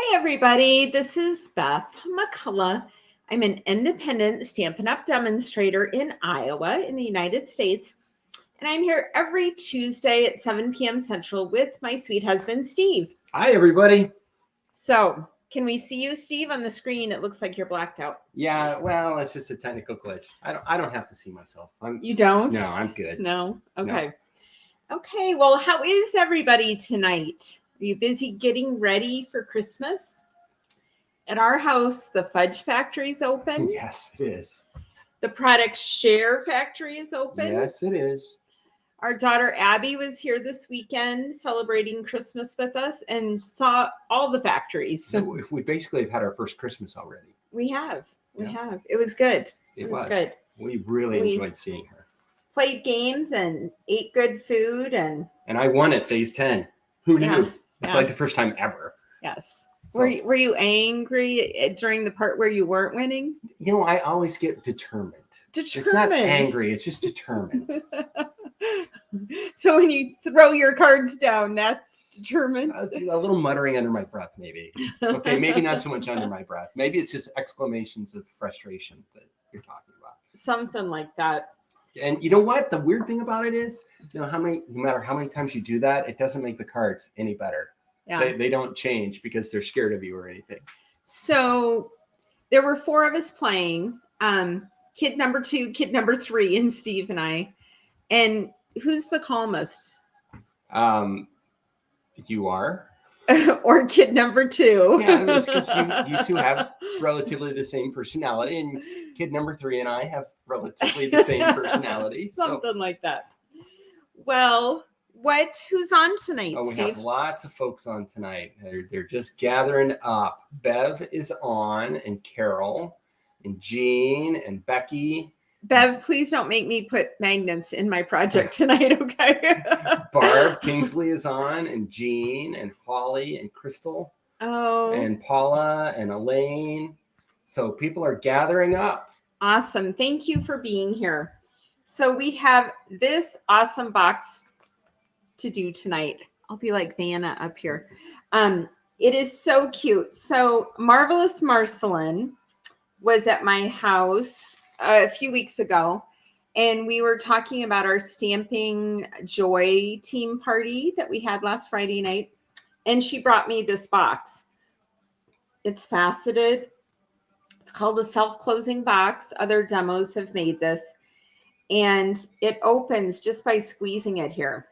Hey everybody, this is Beth McCullough. I'm an independent Stampin' Up! Demonstrator in Iowa in the United States, and I'm here every Tuesday at 7 p.m. Central with my sweet husband, Steve. Hi, everybody. So, can we see you, Steve, on the screen? It looks like you're blacked out. Yeah, well, it's just a technical glitch. I don't have to see myself. You don't? No, I'm good. No? Okay. No. Okay, well, how is everybody tonight? Are you busy getting ready for Christmas? At our house, the fudge factory is open. Yes, it is. The product share factory is open. Yes, it is. Our daughter Abby was here this weekend celebrating Christmas with us and saw all the factories. So we basically have had our first Christmas already. We have. It was good. It was good. We really enjoyed seeing her. Played games and ate good food. And I won at phase 10. Who knew? It's like the first time ever. Yes. So, were you angry during the part where you weren't winning? You know, I always get determined. It's not angry. It's just determined. So when you throw your cards down, that's determined? A little muttering under my breath, maybe. Okay, maybe not so much under my breath. Maybe it's just exclamations of frustration that you're talking about. Something like that. And you know what? The weird thing about it is, no matter how many times you do that, it doesn't make the cards any better. Yeah. They don't change because they're scared of you or anything. So there were 4 of us playing. Kid number 2, kid number 3, and Steve and I. And who's the calmest? You are. Or kid number 2. Yeah, that's because you two have relatively the same personality, and kid number 3 and I have relatively the same personality. Something like that. Well, who's on tonight, we Steve? have lots of folks on tonight. They're just gathering up. Bev is on, and Carol, and Jean, and Becky. Bev, please don't make me put magnets in my project tonight, okay? Barb Kingsley is on, and Jean, and Holly, and Crystal. Oh. And Paula, and Elaine. So people are gathering up. Awesome. Thank you for being here. So we have this awesome box to do tonight. I'll be like Vanna up here. It is so cute. So Marvelous Marceline was at my house a few weeks ago, and we were talking about our Stamping Joy team party that we had last Friday night, and she brought me this box. It's faceted. It's called a self-closing box. Other demos have made this, and it opens just by squeezing it here.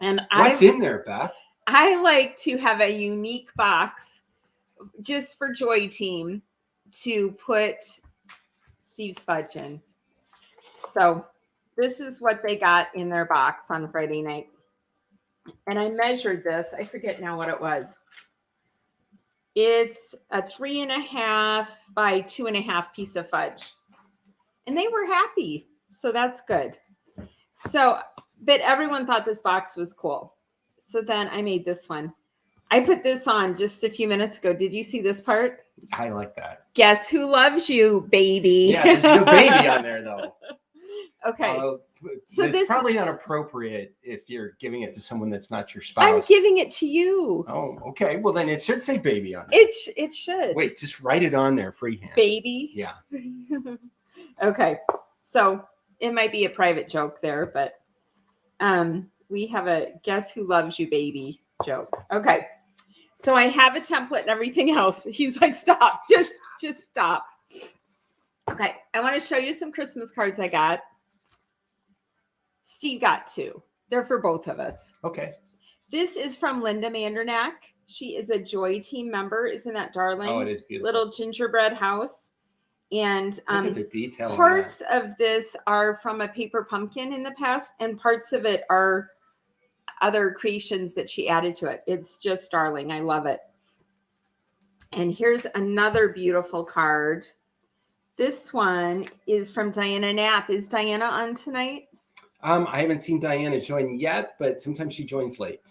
And what's in there, Beth? I like to have a unique box just for Joy Team to put Steve's fudge in. So this is what they got in their box on Friday night. And I measured this. I forget now what it was. It's a 3.5 by 2.5 piece of fudge. And they were happy. So that's good. So, but everyone thought this box was cool. So then I made this one. I put this on just a few minutes ago. Did you see this part? I like that. Guess who loves you, baby? Yeah, there's no baby on there, though. Okay. So this is probably not appropriate if you're giving it to someone that's not your spouse. I'm giving it to you. Oh, okay. Well, then it should say baby on it. It should. Wait, just write it on there freehand. Baby? Yeah. Okay. So it might be a private joke there, but we have a guess who loves you, baby joke. Okay. So I have a template and everything else. He's like, stop. Just stop. Okay. I want to show you some Christmas cards I got. Steve got 2. They're for both of us. Okay. This is from Linda Mandernack. She is a Joy Team member. Isn't that darling? Oh, it is beautiful. Little gingerbread house. And look at the detail. Parts of this are from a paper pumpkin in the past, and parts of it are other creations that she added to it. It's just darling. I love it. And here's another beautiful card. This one is from Diana Knapp. Is Diana on tonight? I haven't seen Diana join yet, but sometimes she joins late.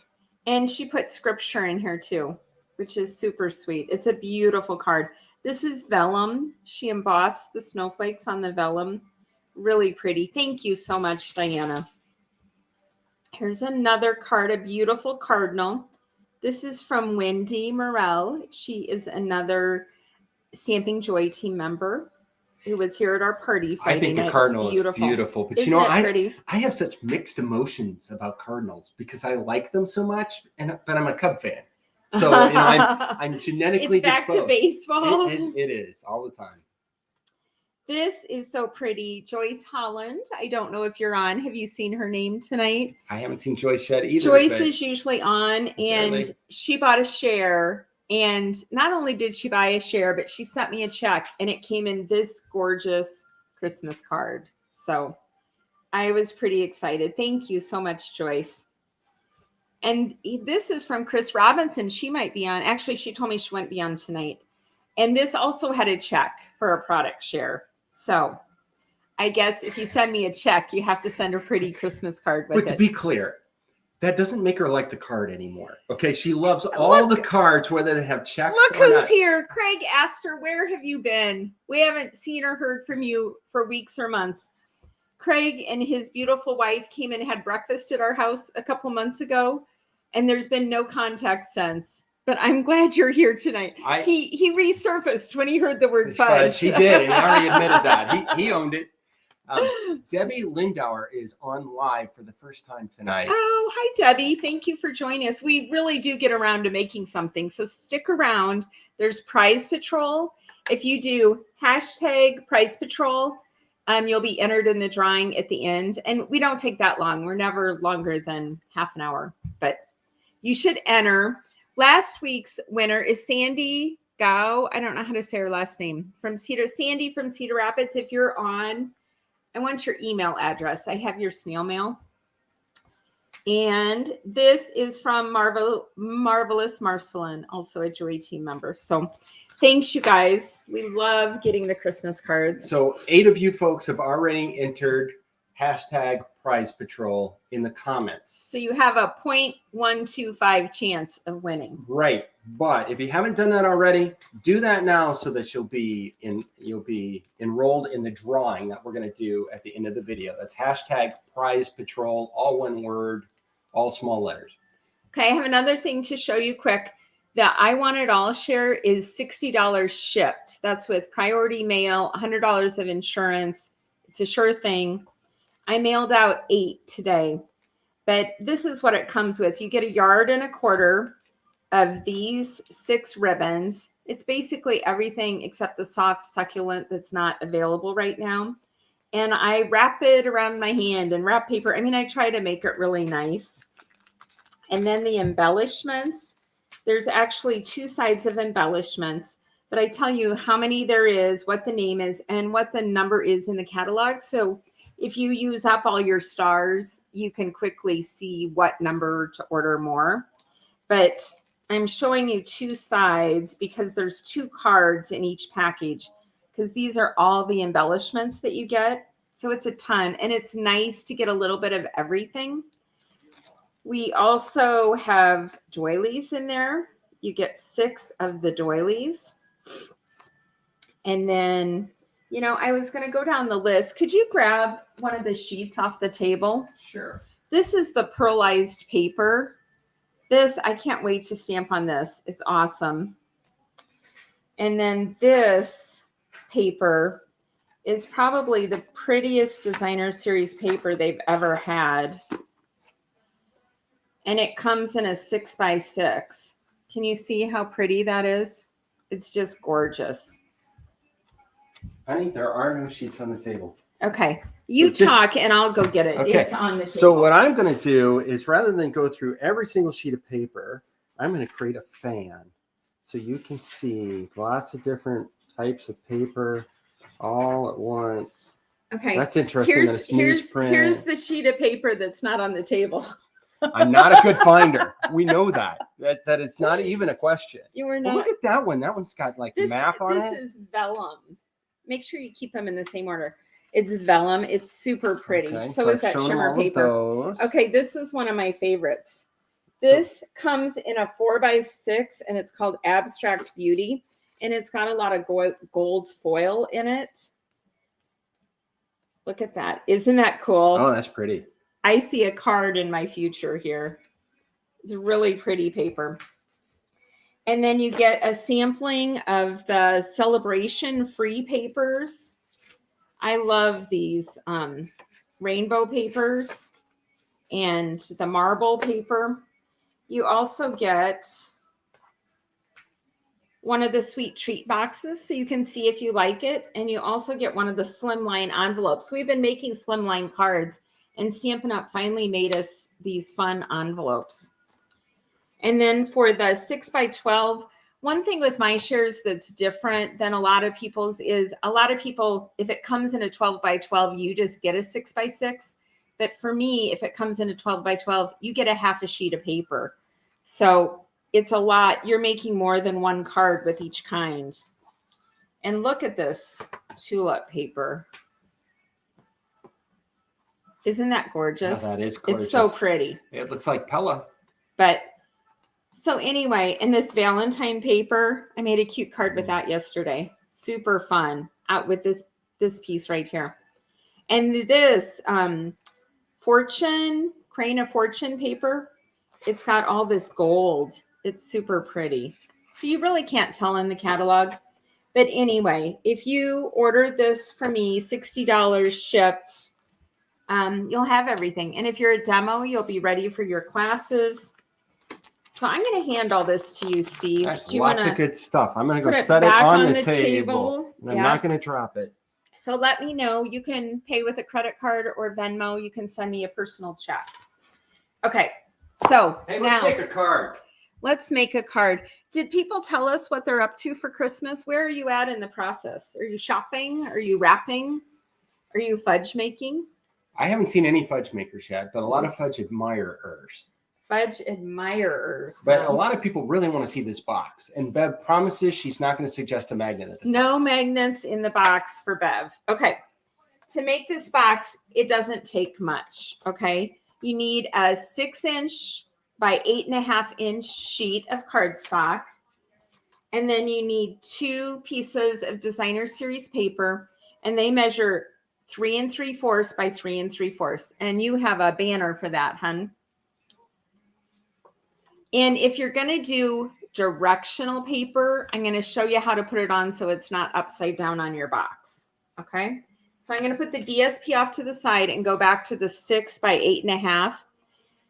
And she put scripture in here too, which is super sweet. It's a beautiful card. This is vellum. She embossed the snowflakes on the vellum. Really pretty. Thank you so much, Diana. Here's another card, a beautiful cardinal. This is from Wendy Morell. She is another Stamping Joy team member who was here at our party Friday I think night. the cardinal is beautiful. But Isn't it pretty? I have such mixed emotions about cardinals because I like them so much, but I'm a Cub fan. So I'm genetically it's back disposed. to baseball. It is all the time. This is so pretty. Joyce Holland. I don't know if you're on. Have you seen her name tonight? I haven't seen Joyce yet either. Joyce is usually on, and she bought a share. And not only did she buy a share, but she sent me a check, and it came in this gorgeous Christmas card. So I was pretty excited. Thank you so much, Joyce. And this is from Chris Robinson. She might be on. Actually, she told me she wouldn't be on tonight. And this also had a check for a product share. So I guess if you send me a check, you have to send a pretty Christmas card with it. But to be clear, that doesn't make her like the card anymore. Okay, she loves all the cards, whether they have checks Look or who's not. here. Craig asked her, where have you been? We haven't seen or heard from you for weeks or months. Craig and his beautiful wife came and had breakfast at our house a couple months ago, and there's been no contact since. But I'm glad you're here tonight. He resurfaced when he heard the word fudge. He did. He already admitted that. He owned it. Debbie Lindauer is on live for the first time tonight. Oh, hi, Debbie. Thank you for joining us. We really do get around to making something, so stick around. There's Prize Patrol. If you do hashtag Prize Patrol, you'll be entered in the drawing at the end. And we don't take that long. We're never longer than half an hour, but you should enter. Last week's winner is Sandy Gao. I don't know how to say her last name. Sandy from Cedar Rapids. If you're on, I want your email address. I have your snail mail. And this is from Marvelous Marcelin, also a Joy team member. So thanks, you guys. We love getting the Christmas cards. So 8 of you folks have already entered hashtag Prize Patrol in the comments. So you have a 0.125 chance of winning. Right. But if you haven't done that already, do that now so that you'll be enrolled in the drawing that we're going to do at the end of the video. That's hashtag Prize Patrol, all one word, all small letters. Okay, I have another thing to show you quick. The I Want It All share is $60 shipped. That's with priority mail, $100 of insurance. It's a sure thing. I mailed out 8 today, but this is what it comes with. You get 1.25 yards of these 6 ribbons. It's basically everything except the soft succulent that's not available right now. And I wrap it around my hand and wrap paper. I mean, I try to make it really nice. And then the embellishments. There's actually 2 sides of embellishments, but I tell you how many there is, what the name is, and what the number is in the catalog. So if you use up all your stars, you can quickly see what number to order more. But I'm showing you 2 sides because there's 2 cards in each package, because these are all the embellishments that you get. So it's a ton, and it's nice to get a little bit of everything. We also have doilies in there. You get 6 of the doilies. And then, you know, I was going to go down the list. Could you grab one of the sheets off the table? Sure. This is the pearlized paper. This, I can't wait to stamp on this. It's awesome. And then this paper is probably the prettiest designer series paper they've ever had. And it comes in a 6x6. Can you see how pretty that is? It's just gorgeous. Honey, there are no sheets on the table. Okay. You talk and I'll go get it. Okay. It's on the table. So what I'm going to do is, rather than go through every single sheet of paper, I'm going to create a fan so you can see lots of different types of paper all at once. Okay. That's interesting. Here's the sheet of paper that's not on the table. I'm not a good finder. We know that is not even a question. You were not. Well, look at that one. That one's got like map on it. This is vellum. Make sure you keep them in the same order. It's vellum. It's super pretty. Okay, so is that shimmer paper. Okay, this is one of my favorites. This comes in a 4x6 and it's called Abstract Beauty. And it's got a lot of gold foil in it. Look at that. Isn't that cool? Oh, that's pretty. I see a card in my future here. It's a really pretty paper. And then you get a sampling of the celebration free papers. I love these rainbow papers and the marble paper. You also get one of the sweet treat boxes so you can see if you like it. And you also get one of the Slimline envelopes. We've been making Slimline cards, and Stampin' Up! Finally made us these fun envelopes. And then for the 6x12, one thing with my shares that's different than a lot of people's is a lot of people, if it comes in a 12x12, you just get a 6x6. But for me, if it comes in a 12x12, you get a half a sheet of paper. So it's a lot. You're making more than one card with each kind. And look at this tulip paper. Isn't that gorgeous? Yeah, that is gorgeous. It's so pretty. It looks like Pella. But so anyway, in this Valentine paper, I made a cute card with that yesterday. Super fun. Out with this piece right here. And this Crane of Fortune paper, it's got all this gold. It's super pretty. So you really can't tell in the catalog. But anyway, if you order this for me, $60 shipped, you'll have everything. And if you're a demo, you'll be ready for your classes. So I'm going to hand all this to you, Steve. That's lots of good stuff. I'm going to go put it set it back on on the the table. table? I'm Yeah. not going to drop it. So let me know. You can pay with a credit card or Venmo. You can send me a personal check. Okay. So Hey, now let's make a card. let's make a card. Did people tell us what they're up to for Christmas? Where are you at in the process? Are you shopping? Are you wrapping? Are you fudge making? I haven't seen any fudge makers yet, but a lot of fudge admirers. Fudge admirers. But a lot of people really want to see this box. And Bev promises she's not going to suggest a magnet at the top. No magnets in the box for Bev. Okay. To make this box, it doesn't take much. Okay. You need a 6-inch by 8.5-inch sheet of cardstock. And then you need 2 pieces of designer series paper. And they measure 3 3/4 by 3 3/4. And you have a banner for that, hun. And if you're going to do directional paper, I'm going to show you how to put it on so it's not upside down on your box. Okay. So I'm going to put the DSP off to the side and go back to the 6 by 8.5.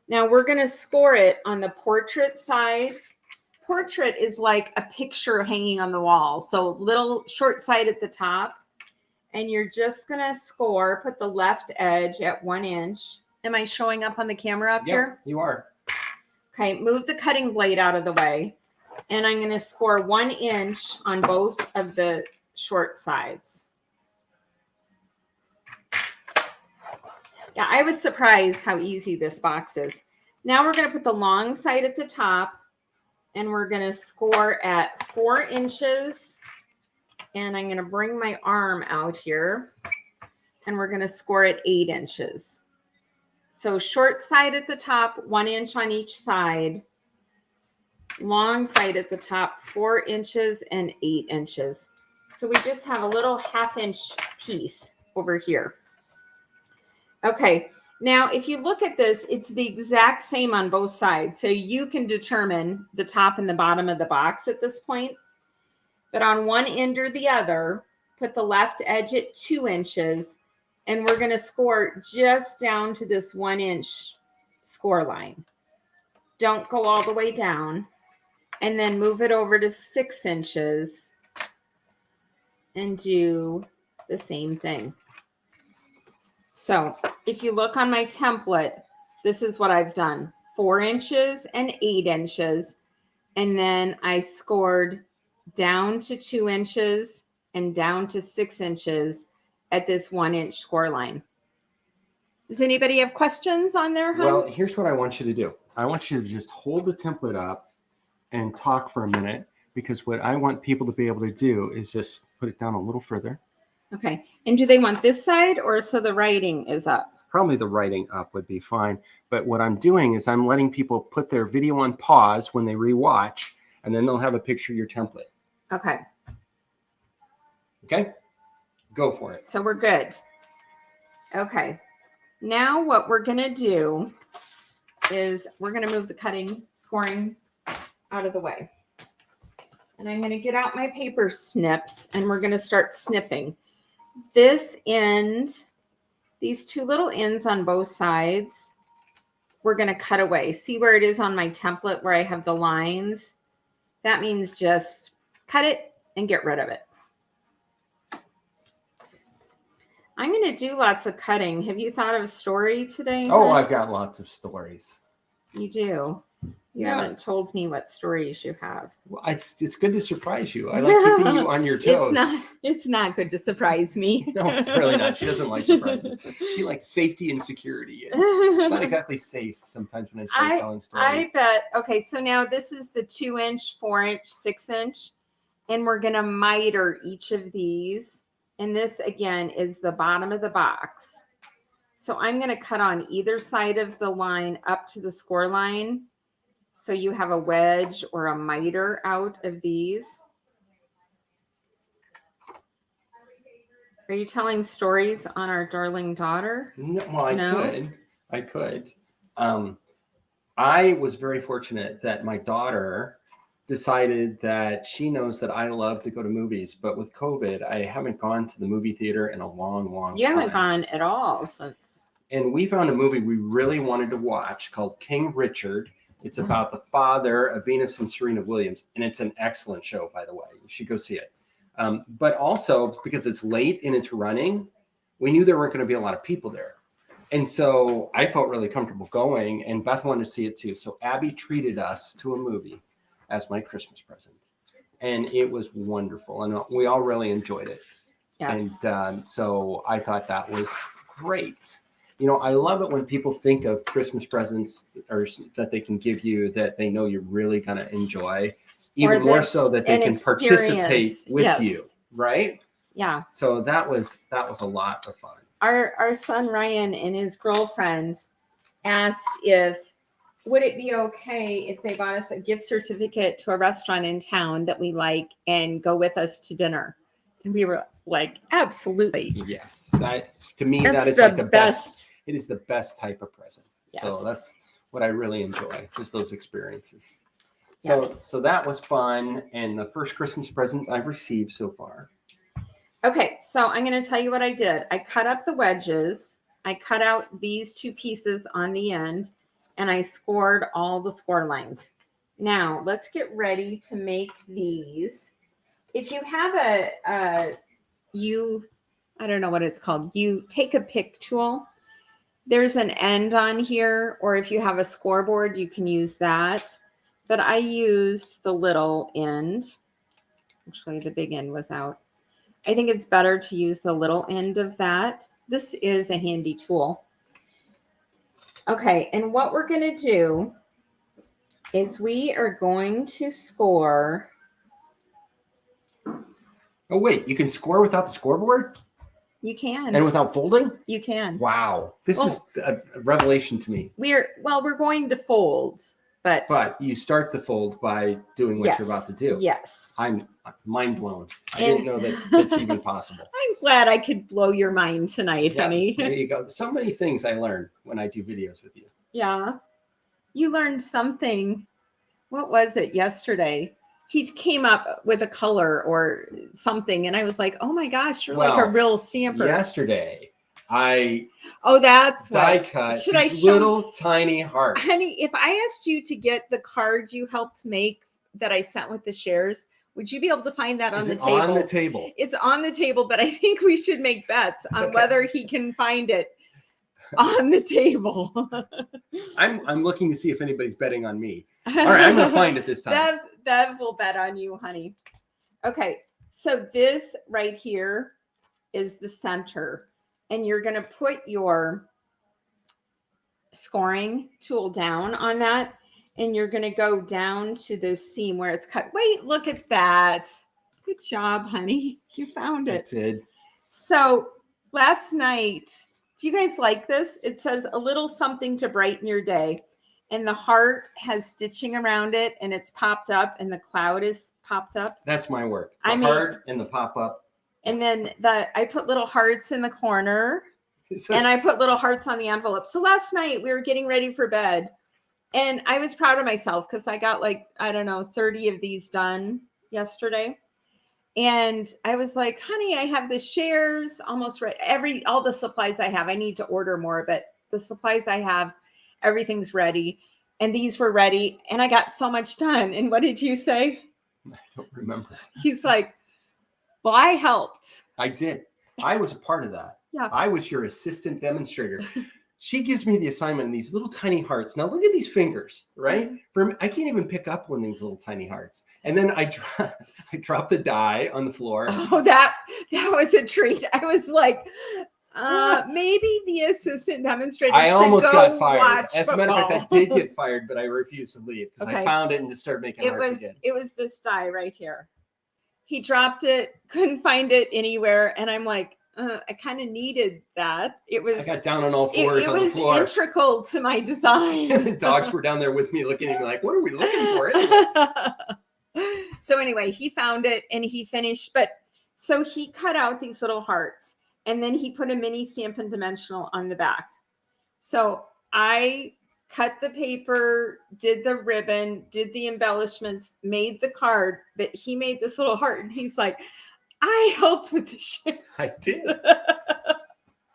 Now we're going to score it on the portrait side. Portrait is like a picture hanging on the wall. So little short side at the top. And you're just going to score, put the left edge at 1 inch. Am I showing up on the camera up here? You are. Okay, move the cutting blade out of the way. And I'm going to score 1 inch on both of the short sides. Yeah, I was surprised how easy this box is. Now we're going to put the long side at the top. And we're going to score at 4 inches. And I'm going to bring my arm out here. And we're going to score at 8 inches. So short side at the top, 1 inch on each side. Long side at the top, 4 inches and 8 inches. So we just have a little 1/2 inch piece over here. Okay, now if you look at this, it's the exact same on both sides. So you can determine the top and the bottom of the box at this point. But on one end or the other, put the left edge at 2 inches. And we're going to score just down to this 1 inch score line. Don't go all the way down. And then move it over to 6 inches. And do the same thing. So if you look on my template, this is what I've done. 4 inches and 8 inches. And then I scored down to 2 inches and down to 6 inches at this 1 inch score line. Does anybody have questions on there, hun? Well, here's what I want you to do. I want you to just hold the template up and talk for a minute, because what I want people to be able to do is just put it down a little further. Okay. And do they want this side or so the writing is up? Probably the writing up would be fine. But what I'm doing is I'm letting people put their video on pause when they rewatch, and then they'll have a picture of your template. Okay. Okay? Go for it. So we're good. Okay. Now what we're going to do is we're going to move the scoring out of the way. And I'm going to get out my paper snips and we're going to start snipping. This end, these two little ends on both sides, we're going to cut away. See where it is on my template where I have the lines? That means just cut it and get rid of it. I'm going to do lots of cutting. Have you thought of a story today? Oh, I've got lots of stories. You do? You haven't told me what stories you have. Well, it's good to surprise you. I like keeping you on your toes. It's not good to surprise me. No, it's really not. She doesn't like surprises. She likes safety and security. It's not exactly safe sometimes when I start telling stories. I bet. Okay, so now this is the 2-inch, 4-inch, 6-inch, and we're going to miter each of these. And this, again, is the bottom of the box. So I'm going to cut on either side of the line up to the score line. So you have a wedge or a miter out of these. Are you telling stories on our darling daughter? No, well, I could. I was very fortunate that my daughter decided that she knows that I love to go to movies, but with COVID, I haven't gone to the movie theater in a long time. You haven't gone at all since. And we found a movie we really wanted to watch called King Richard. It's about the father of Venus and Serena Williams, and it's an excellent show, by the way. You should go see it. But also, because it's late in its running, we knew there weren't going to be a lot of people there. And so I felt really comfortable going, and Beth wanted to see it too. So Abby treated us to a movie as my Christmas present. And it was wonderful, and we all really enjoyed it. Yes. And so I thought that was great. You know, I love it when people think of Christmas presents or that they can give you that they know you're really going to enjoy, even more so that they can participate with you, right? Yeah. So that was a lot of fun. Our son Ryan and his girlfriend asked if would it be okay if they bought us a gift certificate to a restaurant in town that we like and go with us to dinner. And we were like, absolutely. Yes. To me, that is like the best. It is the best type of present. Yes. So that's what I really enjoy, just those experiences. So that was fun. And the first Christmas present I've received so far. Okay. So I'm going to tell you what I did. I cut up the wedges. I cut out these two pieces on the end and I scored all the score lines. Now let's get ready to make these. If you have I don't know what it's called. You take a pick tool. There's an end on here, or if you have a scoreboard, you can use that. But I used the little end. Actually, the big end was out. I think it's better to use the little end of that. This is a handy tool. Okay, and what we're going to do is we are going to score. Oh, wait, you can score without the scoreboard? You can. And without folding? You can. Wow. This is a revelation to me. We're going to fold, but you start the fold by doing what you're about to do. Yes. I'm mind blown. I didn't know that that's even possible. I'm glad I could blow your mind tonight, honey. There you go. So many things I learned when I do videos with you. Yeah. You learned something. What was it yesterday? He came up with a color or something, and I was like, "Oh my gosh, you're like a real stamper." Yesterday, I that's die cut these little tiny hearts. Honey, if I asked you to get the card you helped make that I sent with the shares, would you be able to find that on the table? On the table. It's on the table, but I think we should make bets on whether he can find it on the table. I'm looking to see if anybody's betting on me. All right, I'm going to find it this time. Bev will bet on you, honey. Okay, so this right here is the center, and you're going to put your scoring tool down on that, and you're going to go down to this seam where it's cut. Wait, look at that. Good job, honey. You found it. I did. So last night, do you guys like this? It says a little something to brighten your day. And the heart has stitching around it, and it's popped up, and the cloud is popped up. That's my work. The heart and the pop up. And then I put little hearts in the corner, and I put little hearts on the envelope. So last night we were getting ready for bed, And I was proud of myself because I got like, I don't know, 30 of these done yesterday. And I was like, honey, I have the shares almost ready. All the supplies I have, I need to order more, but the supplies I have, everything's ready. And these were ready. And I got so much done. And what did you say? I don't remember. He's like, well, I helped. I did. I was a part of that. Yeah. I was your assistant demonstrator. She gives me the assignment in these little tiny hearts. Now look at these fingers, right? I can't even pick up one of these little tiny hearts. And then I drop the die on the floor. Oh, that was a treat. I was like, maybe the assistant demonstrator. I almost got fired. Watch As a matter of fact, I did get fired, but I refused to leave because I found it and just started making hearts again. It was this die right here. He dropped it, couldn't find it anywhere, and I'm like, I kind of needed that. I got down on all fours on the floor. It was integral to my design. The dogs were down there with me looking at me like, what are we looking for anyway? So anyway, he found it and he finished. But so he cut out these little hearts and then he put a mini Stampin' Dimensional on the back. So I cut the paper, did the ribbon, did the embellishments, made the card, but he made this little heart and he's like, I helped with the share. I did. I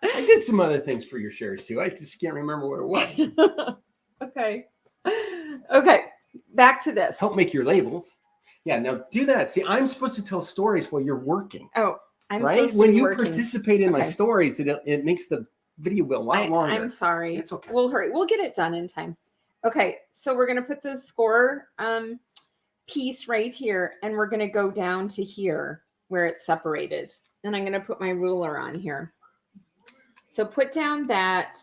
did some other things for your shares too. I just can't remember what it was. Okay. Back to this. Help make your labels. Yeah. Now do that. See, I'm supposed to tell stories while you're working. Oh, I'm right. Supposed to when be you working. Participate in my stories, it makes the video go a lot longer. I'm sorry. It's okay. We'll hurry. We'll get it done in time. Okay. So we're going to put the score piece right here and we're going to go down to here where it's separated. And I'm going to put my ruler on here. So put down that,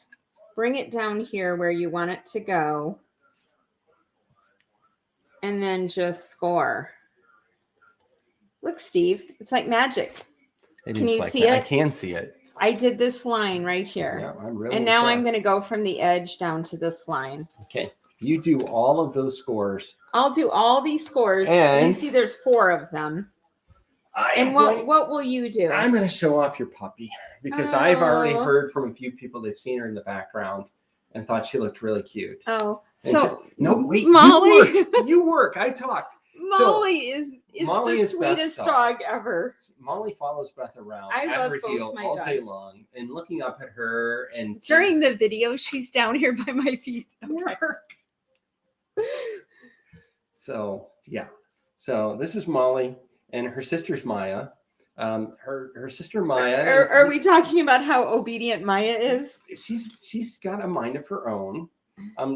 bring it down here where you want it to go. And then just score. Look, Steve, it's like magic. Can you see it? I can see it. I did this line right here. Yeah, I'm really and now impressed. I'm going to go from the edge down to this line. Okay. You do all of those scores. I'll do all these scores. And you see there's 4 of them. And what will you do? I'm going to show off your puppy because I've already heard from a few people they've seen her in the background and thought she looked really cute. Oh, and so no, wait, Molly. You work. I talk. Molly is Molly the sweetest dog ever. Molly follows Beth around I at love her both heel my all dogs. day long and looking up at her. And During the video, she's down here by my feet. Okay. So yeah. So this is Molly and her sister's Maya. Her sister Maya. Are we talking about how obedient Maya is? She's got a mind of her own.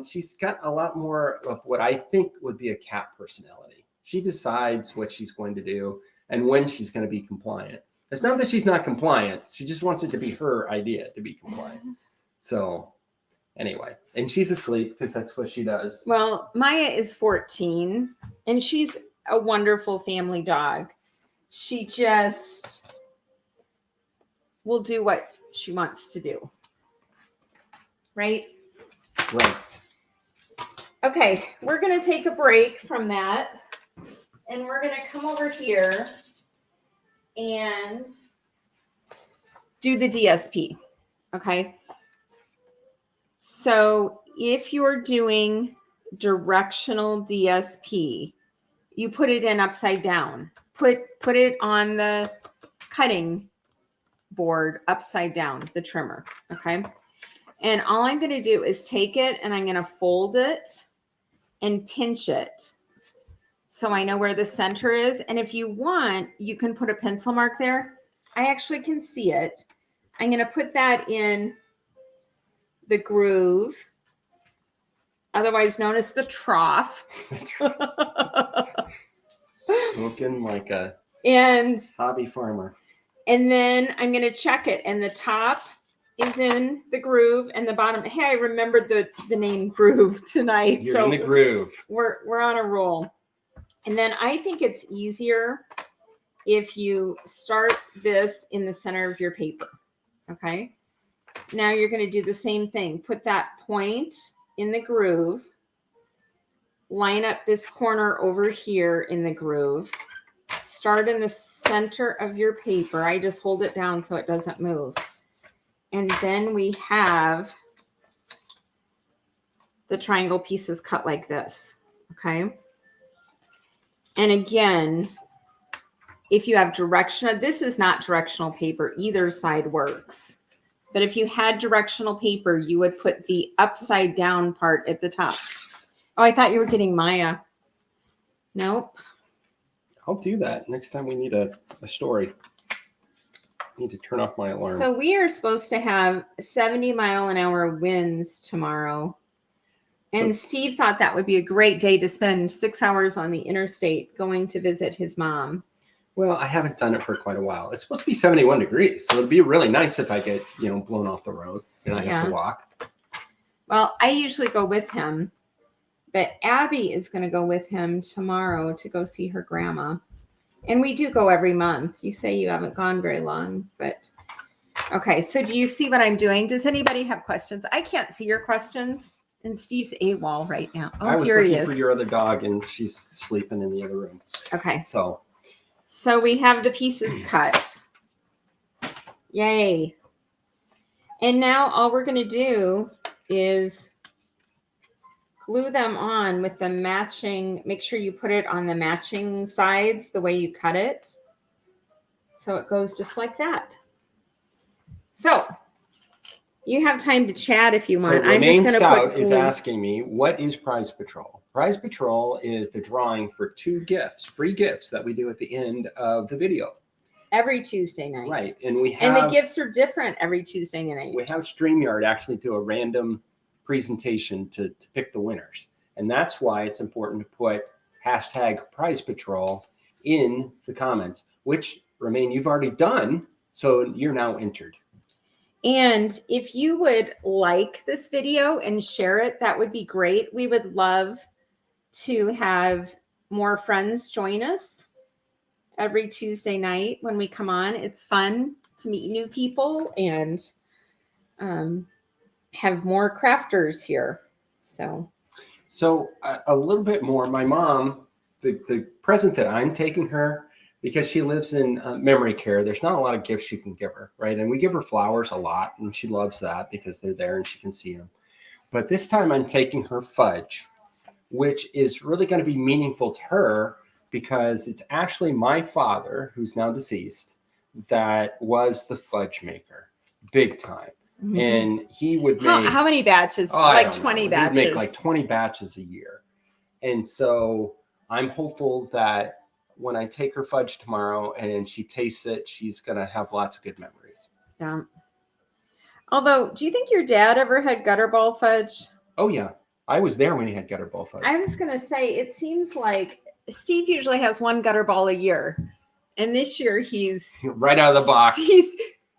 She's got a lot more of what I think would be a cat personality. She decides what she's going to do and when she's going to be compliant. It's not that she's not compliant. She just wants it to be her idea to be compliant. So anyway, and she's asleep because that's what she does. Well, Maya is 14 and she's a wonderful family dog. She just will do what she wants to do. Right? Right. Okay, we're going to take a break from that. And we're going to come over here and do the DSP. Okay. So if you're doing directional DSP, you put it in upside down. Put it on the cutting board upside down, the trimmer. Okay. And all I'm going to do is take it and I'm going to fold it and pinch it. So I know where the center is. And if you want, you can put a pencil mark there. I actually can see it. I'm going to put that in the groove, otherwise known as the trough. Looking like a hobby farmer. And then I'm going to check it. And the top is in the groove and the bottom. Hey, I remembered the name groove tonight. You're in the groove. We're on a roll. And then I think it's easier if you start this in the center of your paper. Okay. Now you're going to do the same thing. Put that point in the groove. Line up this corner over here in the groove. Start in the center of your paper. I just hold it down so it doesn't move. And then we have the triangle pieces cut like this, okay? And again, if you have directional, this is not directional paper, either side works. But if you had directional paper, you would put the upside down part at the top. Oh, I thought you were getting Maya. Nope. I'll do that next time we need a story. I need to turn off my alarm. So we are supposed to have 70-mile-an-hour winds tomorrow. And Steve thought that would be a great day to spend 6 hours on the interstate going to visit his mom. Well, I haven't done it for quite a while. It's supposed to be 71 degrees, so it'd be really nice if I get, blown off the road and I have to walk. Well, I usually go with him, but Abby is going to go with him tomorrow to go see her grandma. And we do go every month. You say you haven't gone very long, but okay. So do you see what I'm doing? Does anybody have questions? I can't see your questions. And Steve's AWOL right now. Oh, I was here he looking is. for your other dog, and she's sleeping in the other room. Okay. So we have the pieces cut. Yay. And now all we're going to do is glue them on with the matching. Make sure you put it on the matching sides the way you cut it. So it goes just like that. So you have time to chat if you want. So Remain Stout is glue. asking me, what is Prize Patrol? Prize Patrol is the drawing for 2 gifts, free gifts that we do at the end of the video. Every Tuesday night. Right. And we have, and the gifts are different every Tuesday night. We have StreamYard actually do a random presentation to pick the winners. And that's why it's important to put hashtag Prize Patrol in the comments, which, Remain, you've already done. So you're now entered. And if you would like this video and share it, that would be great. We would love to have more friends join us every Tuesday night when we come on. It's fun to meet new people and have more crafters here. So a little bit more. My mom, the present that I'm taking her, because she lives in memory care, there's not a lot of gifts you can give her, right? And we give her flowers a lot, and she loves that because they're there and she can see them. But this time I'm taking her fudge, which is really going to be meaningful to her because it's actually my father, who's now deceased, that was the fudge maker, big time. Mm-hmm. And he would make... How many batches? Like 20 batches? He'd make like 20 batches a year. And so I'm hopeful that when I take her fudge tomorrow and she tastes it, she's going to have lots of good memories. Yeah. Although, do you think your dad ever had gutterball fudge? Oh, yeah. I was there when he had gutterball fudge. I was going to say, it seems like Steve usually has 1 gutterball a year. And this year he's... right out of the box. He's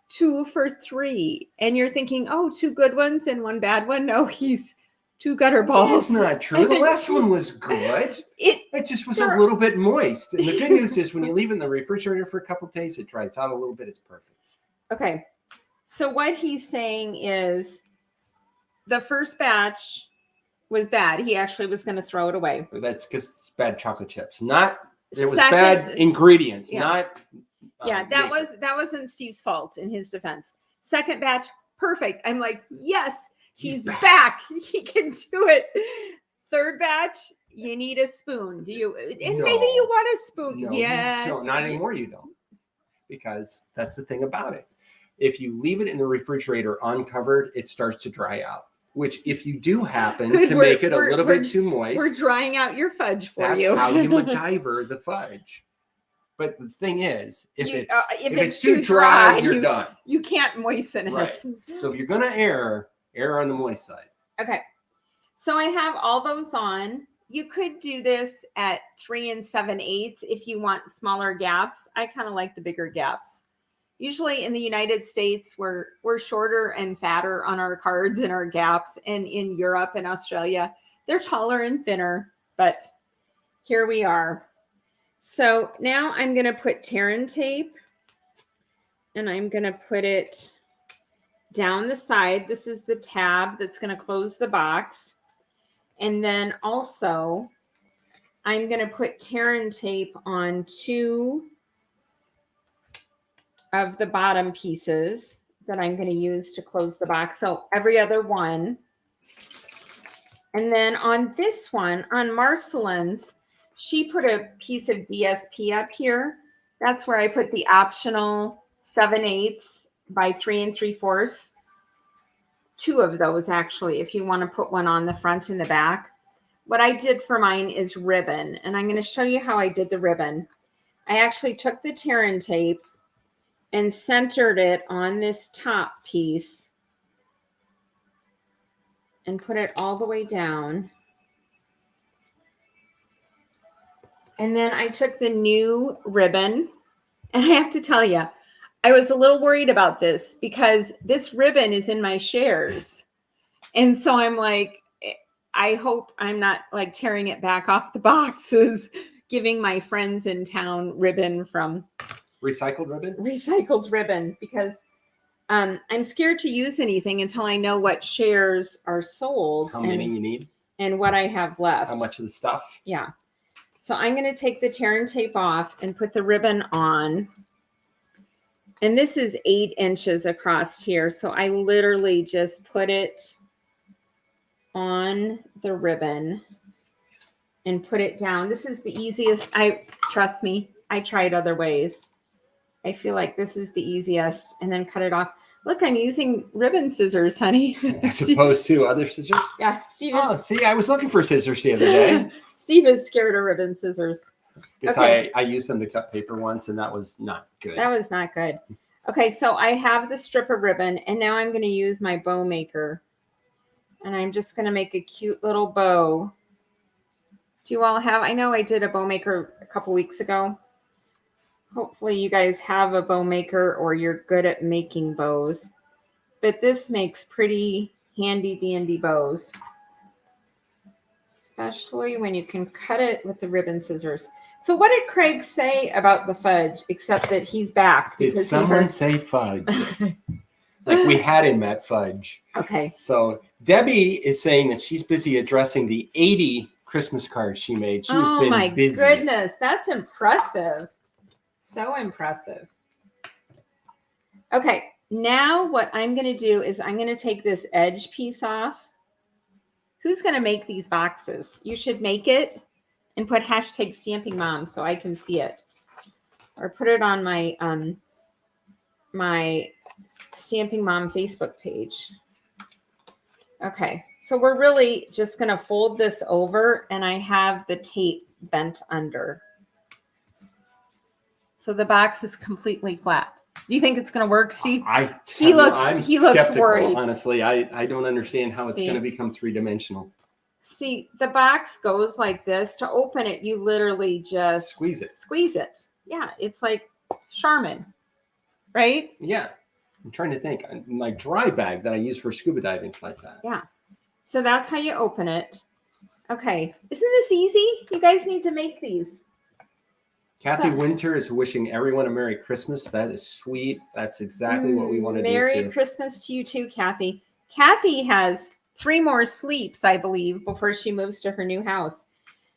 2 for 3. And you're thinking, oh, 2 good ones and 1 bad one. No, he's 2 gutterballs. That's not true. The last one was good. It just was a little bit moist. And the good news is when you leave it in the refrigerator for a couple of days, it dries out a little bit. It's perfect. Okay. So what he's saying is the first batch was bad. He actually was going to throw it away. That's because it's bad chocolate chips. It was bad ingredients, not... that wasn't Steve's fault in his defense. Second batch, perfect. I'm like, yes. He's back. He can do it. Third batch, you need a spoon. Do you? And no. Maybe you want a spoon. No, yes. No, not anymore. You don't. Because that's the thing about it. If you leave it in the refrigerator uncovered, it starts to dry out. Which, if you do happen to make it a little bit too moist, we're drying out your fudge for you. That's how you MacGyver the fudge. But the thing is, if it's too dry, you're done. You can't moisten right. it. So if you're gonna err on the moist side. Okay. So I have all those on. You could do this at 3 7/8 if you want smaller gaps. I kind of like the bigger gaps. Usually in the United States, we're shorter and fatter on our cards and our gaps. And in Europe and Australia, they're taller and thinner. But here we are. So now I'm going to put Terran tape. And I'm going to put it down the side. This is the tab that's going to close the box. And then also, I'm going to put Terran tape on 2 of the bottom pieces that I'm going to use to close the box. So every other one. And then on this one, on Marceline's, she put a piece of DSP up here. That's where I put the optional 7/8 by 3 3/4. Two of those actually, if you want to put one on the front and the back. What I did for mine is ribbon, and I'm going to show you how I did the ribbon. I actually took the tear-in tape and centered it on this top piece and put it all the way down. And then I took the new ribbon, and I have to tell you, I was a little worried about this because this ribbon is in my shares. And so I'm like, I hope I'm not like tearing it back off the boxes, giving my friends in town ribbon from Recycled ribbon, because I'm scared to use anything until I know what shares are sold. How many you need. And what I have left. How much of the stuff. Yeah. So I'm going to take the tear-in tape off and put the ribbon on. And this is 8 inches across here. So I literally just put it on the ribbon and put it down. This is the easiest. Trust me, I tried other ways. I feel like this is the easiest. And then cut it off. Look, I'm using ribbon scissors, honey. As opposed to other scissors? Yeah, Steve Oh, see, I was looking for scissors the other day. Steve is scared of ribbon scissors. Because Okay. I used them to cut paper once, and that was not good. That was not good. Okay, so I have the strip of ribbon, and now I'm going to use my bow maker. And I'm just going to make a cute little bow. Do you all have, I know I did a bow maker a couple weeks ago. Hopefully you guys have a bow maker or you're good at making bows. But this makes pretty handy dandy bows. Especially when you can cut it with the ribbon scissors. So what did Craig say about the fudge, except that he's back? Did someone say fudge? Like we had him at fudge. Okay. So Debbie is saying that she's busy addressing the 80 Christmas cards she made. She's been busy. Oh my goodness, that's impressive. So impressive. Okay, now what I'm going to do is I'm going to take this edge piece off. Who's going to make these boxes? You should make it and put hashtag Stamping Mom so I can see it. Or put it on my my Stamping Mom Facebook page. Okay, so we're really just going to fold this over, and I have the tape bent under. So the box is completely flat. Do you think it's going to work, Steve? He looks skeptical, worried. Honestly, I don't understand how it's going to become 3-dimensional. See, the box goes like this. To open it, you literally just squeeze it. Squeeze it. Yeah, it's like Charmin, right? Yeah. I'm trying to think. My dry bag that I use for scuba diving is like that. Yeah. So that's how you open it. Okay. Isn't this easy? You guys need to make these. Kathy Winter is wishing everyone a Merry Christmas. That is sweet. That's exactly what we want to do. Merry Christmas to you too, Kathy. Kathy has 3 more sleeps, I believe, before she moves to her new house.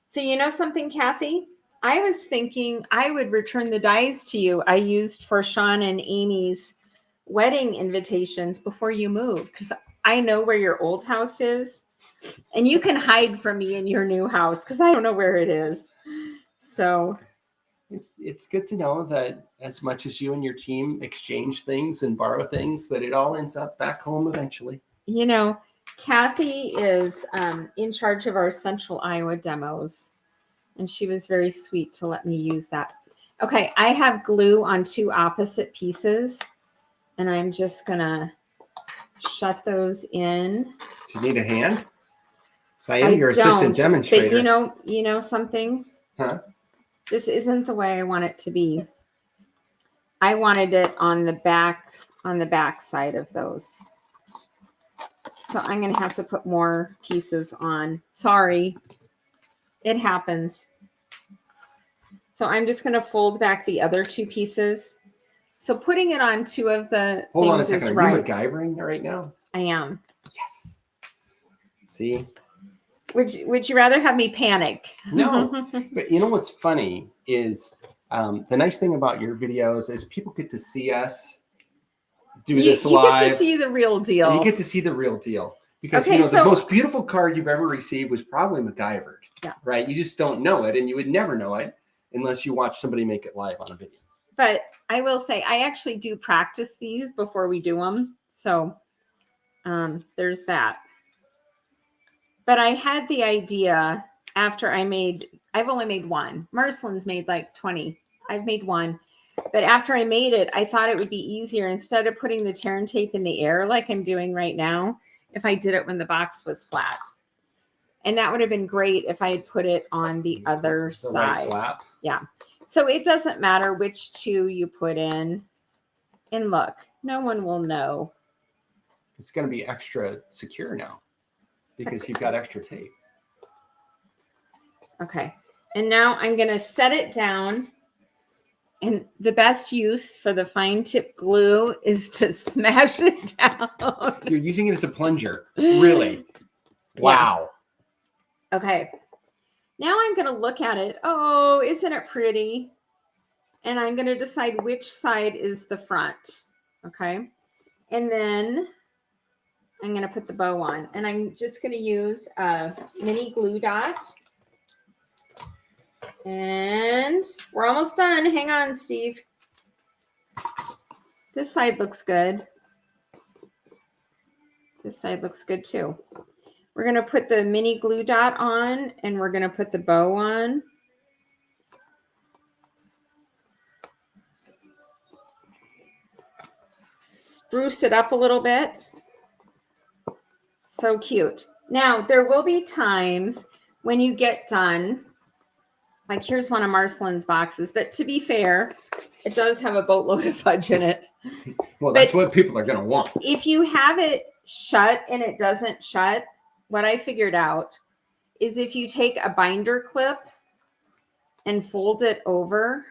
So you know something, Kathy? I was thinking I would return the dies to you I used for Sean and Amy's wedding invitations before you move, because I know where your old house is, and you can hide from me in your new house because I don't know where it is. So it's good to know that as much as you and your team exchange things and borrow things, that it all ends up back home eventually. You know, Kathy is in charge of our Central Iowa demos, and she was very sweet to let me use that. Okay, I have glue on 2 opposite pieces, and I'm just gonna shut those in. Do you need a hand? So I am your assistant demonstrator. But you know something? Huh? This isn't the way I want it to be. I wanted it on the back side of those. So I'm going to have to put more pieces on. Sorry. It happens. So I'm just going to fold back the other 2 pieces. So putting it on 2 of the Hold on a things second. is Are you right. MacGyvering right now? I am. Yes. See? Would you rather have me panic? No. But you know what's funny is the nice thing about your videos is people get to see us do this live. You get to see the real deal. You get to see the real deal. Because Okay, you know the so- most beautiful card you've ever received was probably MacGyvered. Yeah. Right. You just don't know it, and you would never know it unless you watch somebody make it live on a video. But I will say I actually do practice these before we do them. So there's that. But I had the idea after I've only made one. Marcelin's made like 20. I've made one. But after I made it, I thought it would be easier instead of putting the tear and tape in the air like I'm doing right now, if I did it when the box was flat. And that would have been great if I had put it on the other side. Right flap. Yeah. So it doesn't matter which two you put in. And look, no one will know. It's going to be extra secure now because you've got extra tape. Okay. And now I'm going to set it down. And the best use for the fine tip glue is to smash it down. You're using it as a plunger. Really? Wow. Okay. Now I'm going to look at it. Oh, isn't it pretty? And I'm going to decide which side is the front. Okay. And then I'm going to put the bow on. And I'm just going to use a mini glue dot. And we're almost done. Hang on, Steve. This side looks good. This side looks good too. We're going to put the mini glue dot on and we're going to put the bow on. Spruce it up a little bit. So cute. Now, there will be times when you get done, like here's one of Marcelin's boxes, but to be fair, it does have a boatload of fudge in it. Well, that's what people are going to want. If you have it shut and it doesn't shut, what I figured out is if you take a binder clip and fold it over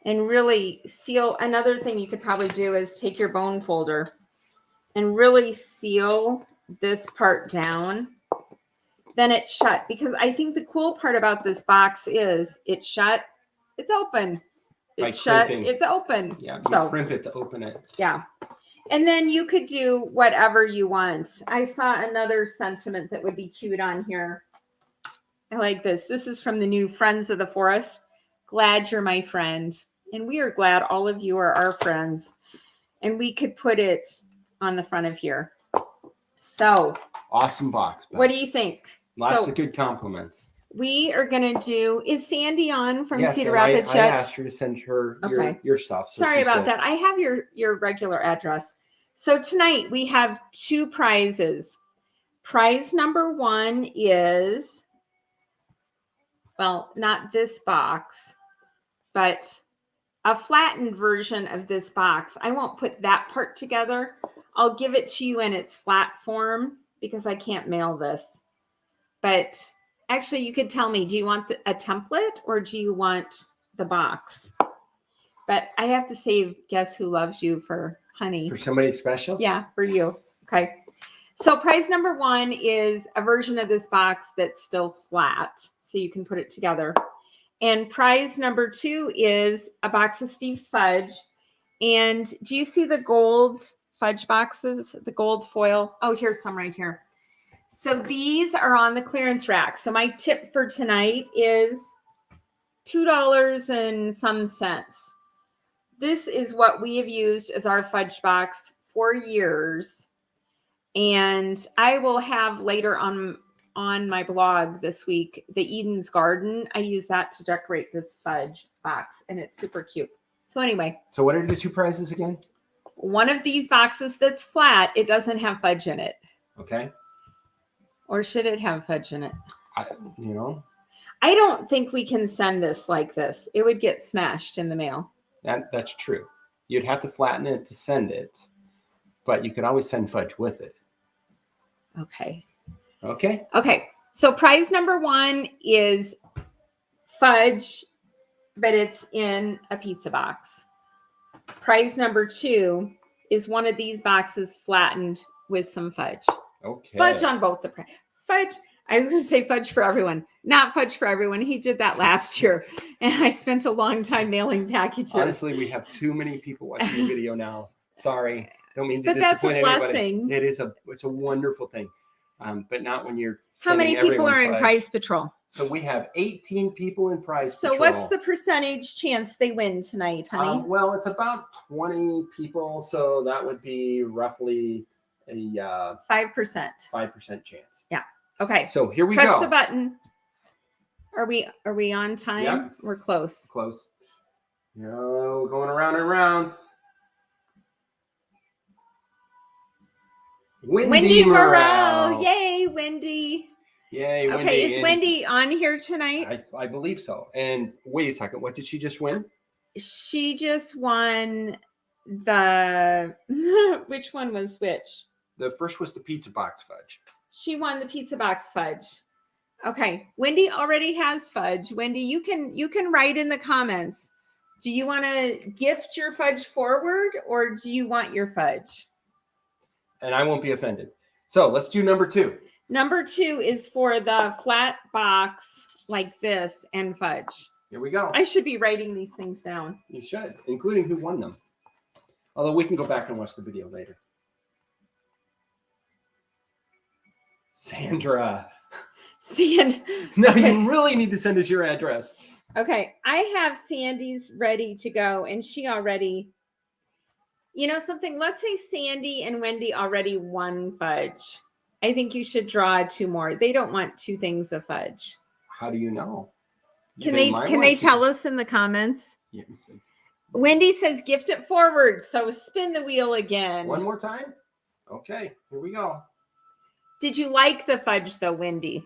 and really seal. Another thing you could probably do is take your bone folder and really seal this part down. Then it's shut, because I think the cool part about this box is it's shut, it's open. It's shut, it's open. Yeah, so crimp it to open it. Yeah. And then you could do whatever you want. I saw another sentiment that would be cute on here. I like this. This is from the new Friends of the Forest. Glad you're my friend. And we are glad all of you are our friends. And we could put it on the front of here. So awesome box. What do you think? Lots of good compliments. We are going to do, is Sandy on from Yes, Cedar Rapids I yet? asked her to send her Okay. your stuff. So Sorry about that. I have your regular address. So tonight we have two prizes. Prize number one is, well, not this box, but a flattened version of this box. I won't put that part together. I'll give it to you in its flat form because I can't mail this. But actually, you could tell me, do you want a template or do you want the box? But I have to save Guess Who Loves You for Honey. For somebody special? Yeah, for you. Okay. So prize number one is a version of this box that's still flat, so you can put it together. And prize number two is a box of Steve's fudge. And do you see the gold fudge boxes, the gold foil? Oh, here's some right here. So these are on the clearance rack. So my tip for tonight is $2 and some cents. This is what we have used as our fudge box for years. And I will have later on my blog this week, the Eden's Garden. I use that to decorate this fudge box and it's super cute. So anyway. So what are the two prizes again? One of these boxes that's flat, it doesn't have fudge in it. Okay. Or should it have fudge in it? I don't think we can send this like this. It would get smashed in the mail. That's true. You'd have to flatten it to send it, but you could always send fudge with it. Okay. Okay. Okay. So prize number one is fudge, but it's in a pizza box. Prize number two is one of these boxes flattened with some fudge. Okay. Fudge on both the prize. Fudge. I was going to say fudge for everyone, not fudge for everyone. He did that last year, and I spent a long time mailing packages. Honestly, we have too many people watching the video now. Sorry. Don't mean to But that's a disappoint anybody. blessing. It's a wonderful thing. But not when you're How many sending people everyone are in fudge. Prize Patrol? So we have 18 people in Prize So Patrol. what's the percentage chance they win tonight, honey? Well, it's about 20 people, so that would be roughly a 5%. 5% chance. Yeah. Okay. So here we Press go. the button. Are we on time? Yep. We're close. Close. No, going around and rounds. Wendy Morrell. Yay, Wendy. Yay, Wendy. Okay, is Wendy on here tonight? I believe so. And wait a second, what did she just win? She just won the which one was which? The first was the pizza box fudge. She won the pizza box fudge. Okay, Wendy already has fudge. Wendy, you can write in the comments. Do you want to gift your fudge forward or do you want your fudge? And I won't be offended. So let's do number 2. Number 2 is for the flat box like this and fudge. Here we go. I should be writing these things down. You should, including who won them. Although we can go back and watch the video later. Sandra. No, Okay. you really need to send us your address. Okay, I have Sandy's ready to go, and she already, you know something, let's say Sandy and Wendy already won fudge. I think you should draw 2 more. They don't want 2 things of fudge. How do you know? Can they tell us in the comments? Yeah. Wendy says gift it forward, so spin the wheel again. One more time? Okay, here we go. Did you like the fudge though, Wendy?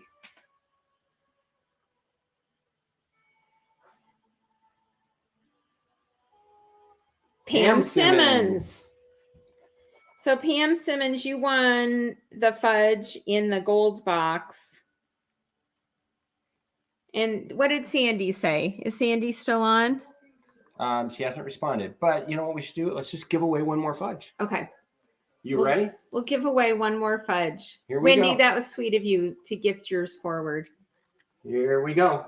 Pam Simmons. So Pam Simmons, you won the fudge in the gold box. And what did Sandy say? Is Sandy still on? She hasn't responded, but you know what we should do? Let's just give away one more fudge. Okay. You ready? We'll give away one more fudge. Here we Wendy, go. that was sweet of you to gift yours forward. Here we go.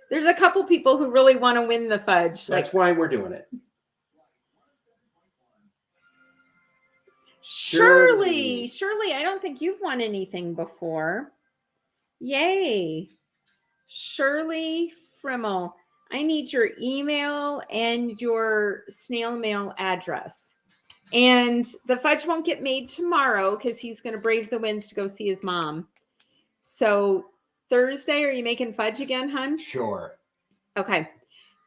There's a couple people who really want to win the fudge. That's why we're doing it. Shirley, I don't think you've won anything before. Yay. Shirley Frimmel, I need your email and your snail mail address. And the fudge won't get made tomorrow because he's going to brave the winds to go see his mom. So Thursday, are you making fudge again, hun? Sure. Okay.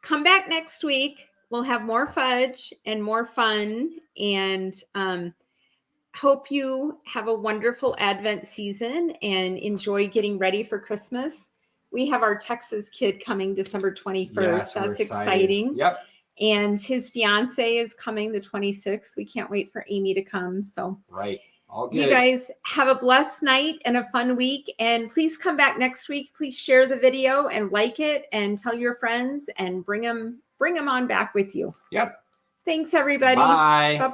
Come back next week. We'll have more fudge and more fun. And hope you have a wonderful Advent season and enjoy getting ready for Christmas. We have our Texas kid coming December 21st. Yes, That's we're exciting. Yep. And his fiance is coming the 26th. We can't wait for Amy to come. So Right. All good. you guys have a blessed night and a fun week. And please come back next week. Please share the video and like it and tell your friends and bring them on back with you. Yep. Thanks, everybody. Bye. Bye-bye.